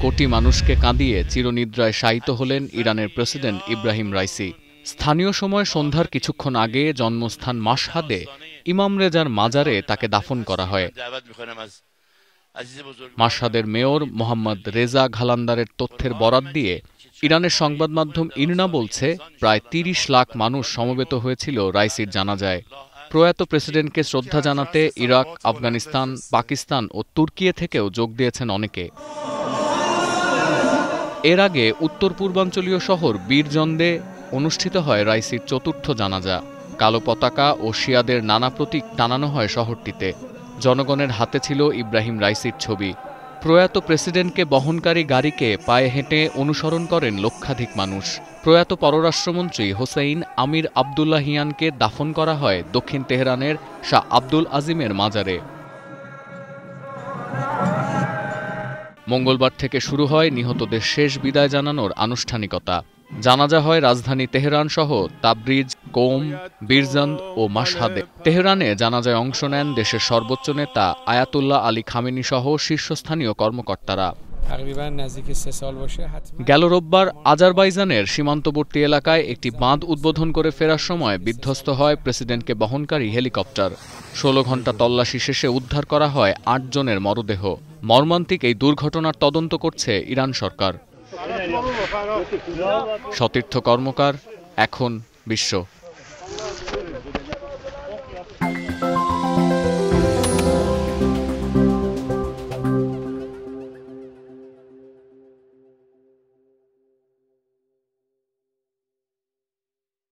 কোটি মানুষকে কাঁদিয়ে চিরনিদ্রায় শায়িত হলেন ইরানের প্রেসিডেন্ট ইব্রাহিম রাইসি। স্থানীয় সময় সন্ধ্যার কিছুক্ষণ আগে জন্মস্থান মাশহাদে ইমাম রেজার মাজারে তাকে দাফন করা হয়। মাশহাদের মেয়র মোহাম্মদ রেজা ঘালান্দারের তথ্যের বরাত দিয়ে ইরানের সংবাদ মাধ্যম ইরনা বলছে, প্রায় ৩০ লাখ মানুষ সমবেত হয়েছিল রাইসির জানাজায়। প্রয়াত প্রেসিডেন্টকে শ্রদ্ধা জানাতে ইরাক, আফগানিস্তান, পাকিস্তান ও তুর্কি থেকেও যোগ দিয়েছেন অনেকে। এর আগে উত্তর পূর্বাঞ্চলীয় শহর বীরজন্দে অনুষ্ঠিত হয় রাইসির চতুর্থ জানাজা। কালো পতাকা ও শিয়াদের নানা প্রতীক টানানো হয় শহরটিতে। জনগণের হাতে ছিল ইব্রাহিম রাইসির ছবি। প্রয়াত প্রেসিডেন্টকে বহনকারী গাড়িকে পায়ে হেঁটে অনুসরণ করেন লক্ষাধিক মানুষ। প্রয়াত পররাষ্ট্রমন্ত্রী হোসেইন আমির আবদুল্লাহিয়ানকে দাফন করা হয় দক্ষিণ তেহরানের শাহ আব্দুল আজিমের মাজারে। মঙ্গলবার থেকে শুরু হয় নিহতদের শেষ বিদায় জানানোর আনুষ্ঠানিকতা। জানাজা হয় রাজধানী তেহরান সহ তাবরিজ, কোম, বীরজন্দ ও মাশহাদে। তেহরানে জানাজায় অংশ নেন দেশের সর্বোচ্চ নেতা আয়াতুল্লাহ আলী খামেনি সহ শীর্ষস্থানীয় কর্মকর্তারা। গেল রোববার আজারবাইজানের সীমান্তবর্তী এলাকায় একটি বাঁধ উদ্বোধন করে ফেরার সময় বিধ্বস্ত হয় প্রেসিডেন্টকে বহনকারী হেলিকপ্টার। ১৬ ঘণ্টা তল্লাশি শেষে উদ্ধার করা হয় ৮ জনের মরদেহ। মর্মান্তিক এই দুর্ঘটনার তদন্ত করছে ইরান সরকার। সতীর্থ কর্মকার, এখন বিশ্ব।